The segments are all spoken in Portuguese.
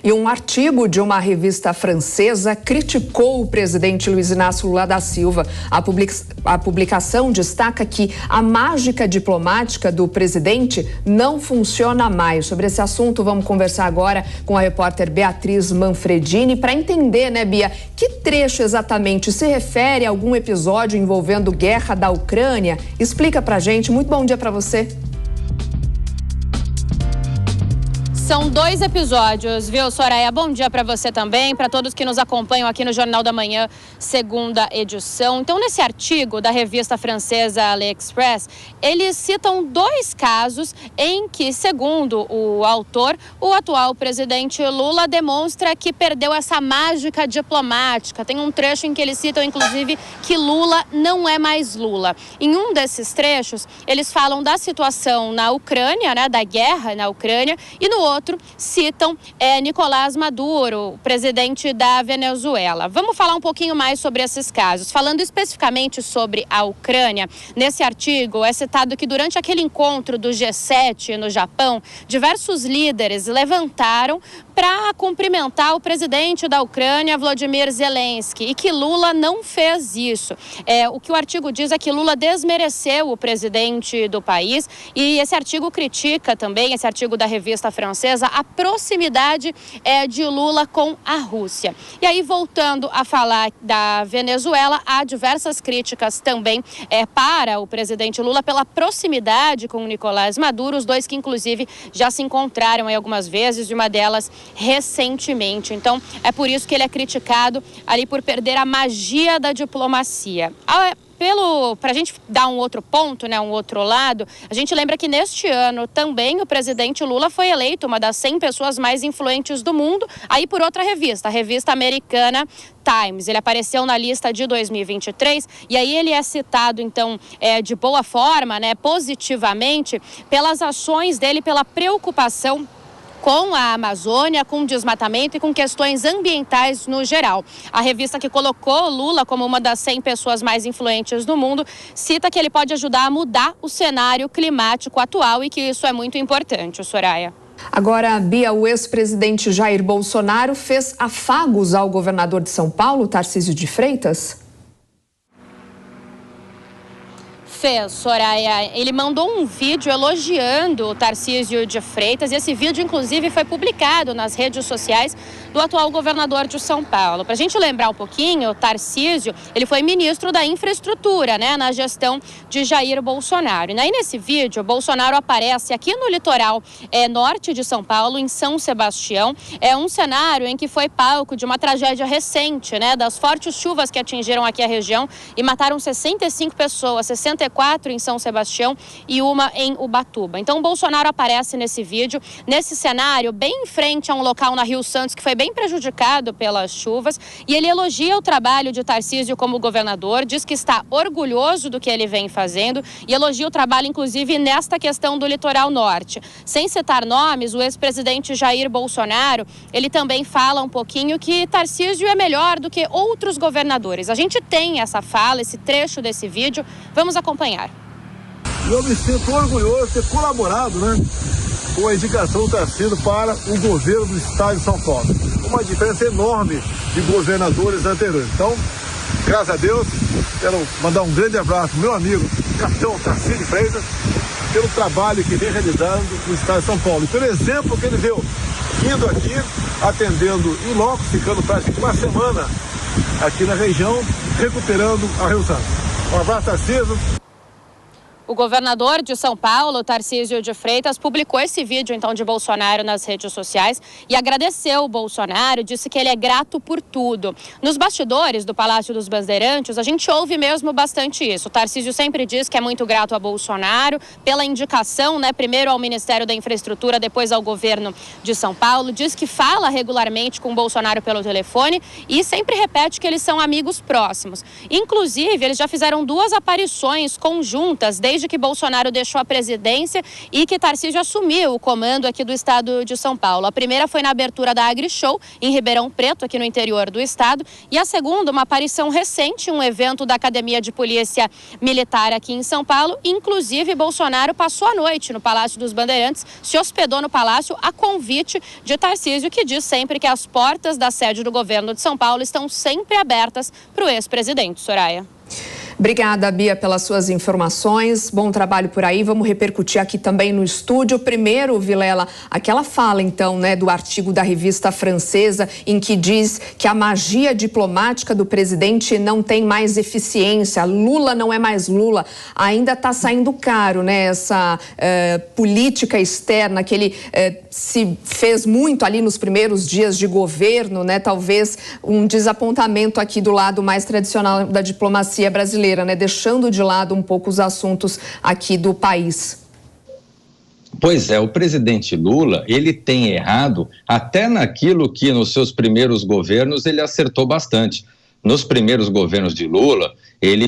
E um artigo de uma revista francesa criticou o presidente Luiz Inácio Lula da Silva. A publicação destaca que a mágica diplomática do presidente não funciona mais. Sobre esse assunto, vamos conversar agora com a repórter Beatriz Manfredini para entender, né, Bia, que trecho exatamente se refere a algum episódio envolvendo guerra da Ucrânia. Explica pra gente. Muito bom dia para você. São 2 episódios, viu, Soraya? Bom dia para você também, para todos que nos acompanham aqui no Jornal da Manhã, segunda edição. Então, nesse artigo da revista francesa L'Express, eles citam 2 casos em que, segundo o autor, o atual presidente Lula demonstra que perdeu essa mágica diplomática. Tem um trecho em que eles citam, inclusive, que Lula não é mais Lula. Em um desses trechos, eles falam da situação na Ucrânia, né, da guerra na Ucrânia, e no outro citam Nicolás Maduro, presidente da Venezuela. Vamos falar um pouquinho mais sobre esses casos. Falando especificamente sobre a Ucrânia, nesse artigo é citado que durante aquele encontro do G7 no Japão, diversos líderes levantaram para cumprimentar o presidente da Ucrânia, Volodymyr Zelensky, e que Lula não fez isso. O que o artigo diz é que Lula desmereceu o presidente do país, e esse artigo critica também, esse artigo da revista francesa, a proximidade de Lula com a Rússia. E aí, voltando a falar da Venezuela, há diversas críticas também para o presidente Lula pela proximidade com o Nicolás Maduro, os dois que inclusive já se encontraram aí algumas vezes, e uma delas recentemente. Então, é por isso que ele é criticado ali por perder a magia da diplomacia. Para a gente dar um outro ponto, né, um outro lado, a gente lembra que neste ano também o presidente Lula foi eleito uma das 100 pessoas mais influentes do mundo, aí por outra revista, a revista americana Times. Ele apareceu na lista de 2023 e aí ele é citado, então, de boa forma, né, positivamente, pelas ações dele, pela preocupação com a Amazônia, com o desmatamento e com questões ambientais no geral. A revista que colocou Lula como uma das 100 pessoas mais influentes do mundo cita que ele pode ajudar a mudar o cenário climático atual e que isso é muito importante, Soraya. Agora, Bia, o ex-presidente Jair Bolsonaro fez afagos ao governador de São Paulo, Tarcísio de Freitas? Soraya, ele mandou um vídeo elogiando o Tarcísio de Freitas, e esse vídeo, inclusive, foi publicado nas redes sociais do atual governador de São Paulo. Para a gente lembrar um pouquinho, o Tarcísio, ele foi ministro da infraestrutura, né, na gestão de Jair Bolsonaro. E aí, nesse vídeo, Bolsonaro aparece aqui no litoral norte de São Paulo, em São Sebastião. É um cenário em que foi palco de uma tragédia recente, né, das fortes chuvas que atingiram aqui a região e mataram 65 pessoas, 64 em São Sebastião e uma em Ubatuba. Então, o Bolsonaro aparece nesse vídeo, nesse cenário, bem em frente a um local na Rio Santos que foi bem prejudicado pelas chuvas, e ele elogia o trabalho de Tarcísio como governador, diz que está orgulhoso do que ele vem fazendo e elogia o trabalho, inclusive, nesta questão do litoral norte. Sem citar nomes, o ex-presidente Jair Bolsonaro, ele também fala um pouquinho que Tarcísio é melhor do que outros governadores. A gente tem essa fala, esse trecho desse vídeo, vamos acompanhar. Eu me sinto orgulhoso de ter colaborado, né, com a indicação do Tarcísio para o governo do estado de São Paulo. Uma diferença enorme de governadores anteriores. Então, graças a Deus, quero mandar um grande abraço ao meu amigo, capitão Tarcísio de Freitas, pelo trabalho que vem realizando no estado de São Paulo. E pelo exemplo que ele deu, vindo aqui, atendendo em loco, ficando praticamente uma semana aqui na região, recuperando a Rio Santos. Um abraço, Tarcísio. O governador de São Paulo, Tarcísio de Freitas, publicou esse vídeo, então, de Bolsonaro nas redes sociais e agradeceu o Bolsonaro, disse que ele é grato por tudo. Nos bastidores do Palácio dos Bandeirantes, a gente ouve mesmo bastante isso. O Tarcísio sempre diz que é muito grato a Bolsonaro pela indicação, né, primeiro ao Ministério da Infraestrutura, depois ao governo de São Paulo. Diz que fala regularmente com o Bolsonaro pelo telefone e sempre repete que eles são amigos próximos. Inclusive, eles já fizeram 2 aparições conjuntas desde desde que Bolsonaro deixou a presidência e que Tarcísio assumiu o comando aqui do estado de São Paulo. A primeira foi na abertura da AgriShow, em Ribeirão Preto, aqui no interior do estado, e a segunda, uma aparição recente, um evento da Academia de Polícia Militar aqui em São Paulo. Inclusive, Bolsonaro passou a noite no Palácio dos Bandeirantes, se hospedou no Palácio a convite de Tarcísio, que diz sempre que as portas da sede do governo de São Paulo estão sempre abertas para o ex-presidente. Soraya. Obrigada, Bia, pelas suas informações. Bom trabalho por aí. Vamos repercutir aqui também no estúdio. Primeiro, Vilela, aquela fala, então, né, do artigo da revista francesa em que diz que a magia diplomática do presidente não tem mais eficiência. Lula não é mais Lula. Ainda está saindo caro, né, essa política externa que ele se fez muito ali nos primeiros dias de governo, né? Talvez um desapontamento aqui do lado mais tradicional da diplomacia brasileira, né, deixando de lado um pouco os assuntos aqui do país. Pois é, o presidente Lula, ele tem errado até naquilo que nos seus primeiros governos ele acertou bastante. Nos primeiros governos de Lula, ele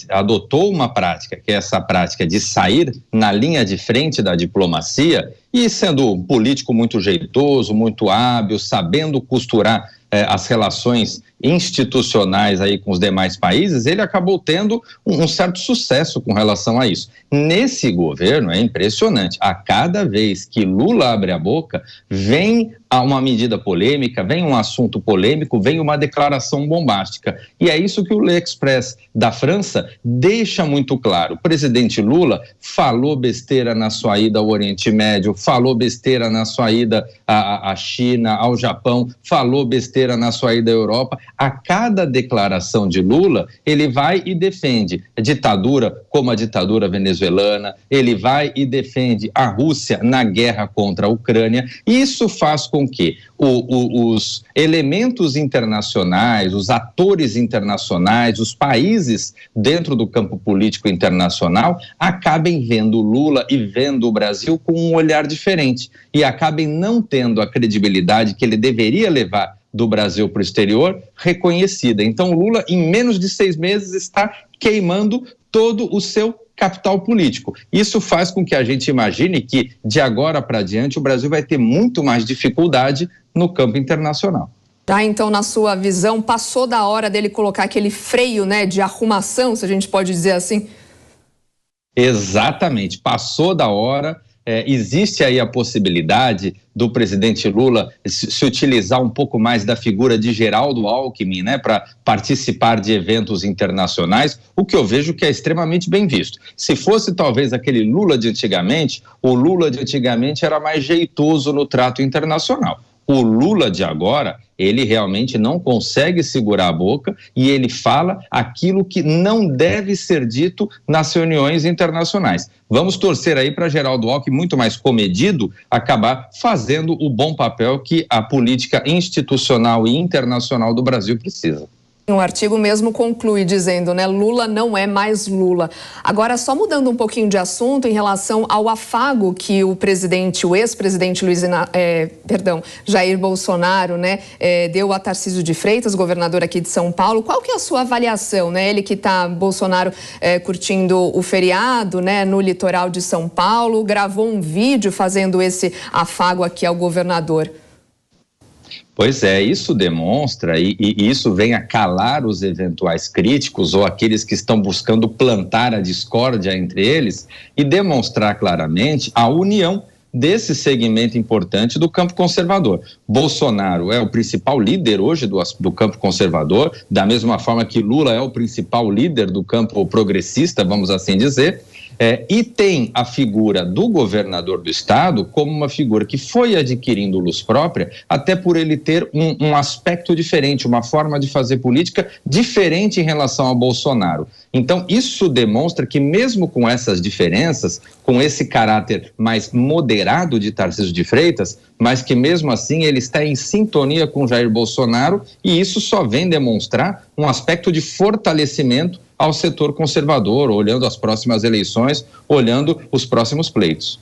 adotou uma prática, que é essa prática de sair na linha de frente da diplomacia e sendo um político muito jeitoso, muito hábil, sabendo costurar as relações institucionais aí com os demais países, ele acabou tendo um certo sucesso com relação a isso. Nesse governo é impressionante, a cada vez que Lula abre a boca, vem uma medida polêmica, vem um assunto polêmico, vem uma declaração bombástica. E é isso que o L'Express da França deixa muito claro. O presidente Lula falou besteira na sua ida ao Oriente Médio, falou besteira na sua ida à China, ao Japão, falou besteira na sua ida à Europa. A cada declaração de Lula, ele vai e defende a ditadura como a ditadura venezuelana, ele vai e defende a Rússia na guerra contra a Ucrânia. Isso faz com que os elementos internacionais, os atores internacionais, os países dentro do campo político internacional acabem vendo Lula e vendo o Brasil com um olhar diferente e acabem não tendo a credibilidade que ele deveria levar do Brasil para o exterior reconhecida. Então, Lula, em menos de 6 meses, está queimando todo o seu capital político. Isso faz com que a gente imagine que, de agora para diante, o Brasil vai ter muito mais dificuldade no campo internacional. Tá, então, na sua visão, passou da hora dele colocar aquele freio, né, de arrumação, se a gente pode dizer assim? Exatamente, passou da hora. Existe aí a possibilidade do presidente Lula se utilizar um pouco mais da figura de Geraldo Alckmin, né, para participar de eventos internacionais, o que eu vejo que é extremamente bem visto. Se fosse talvez aquele Lula de antigamente, o Lula de antigamente era mais jeitoso no trato internacional. O Lula de agora, ele realmente não consegue segurar a boca e ele fala aquilo que não deve ser dito nas reuniões internacionais. Vamos torcer aí para Geraldo Alckmin, muito mais comedido, acabar fazendo o bom papel que a política institucional e internacional do Brasil precisa. O artigo mesmo conclui dizendo, né, Lula não é mais Lula. Agora, só mudando um pouquinho de assunto em relação ao afago que o ex-presidente Jair Bolsonaro, né, deu a Tarcísio de Freitas, governador aqui de São Paulo. Qual que é a sua avaliação, né? Ele que Bolsonaro curtindo o feriado, né, no litoral de São Paulo, gravou um vídeo fazendo esse afago aqui ao governador. Pois é, isso demonstra e isso vem a calar os eventuais críticos ou aqueles que estão buscando plantar a discórdia entre eles e demonstrar claramente a união desse segmento importante do campo conservador. Bolsonaro é o principal líder hoje do campo conservador, da mesma forma que Lula é o principal líder do campo progressista, vamos assim dizer. E tem a figura do governador do estado como uma figura que foi adquirindo luz própria, até por ele ter um aspecto diferente, uma forma de fazer política diferente em relação ao Bolsonaro. Então, isso demonstra que mesmo com essas diferenças, com esse caráter mais moderado de Tarcísio de Freitas, mas que mesmo assim ele está em sintonia com Jair Bolsonaro, e isso só vem demonstrar um aspecto de fortalecimento ao setor conservador, olhando as próximas eleições, olhando os próximos pleitos.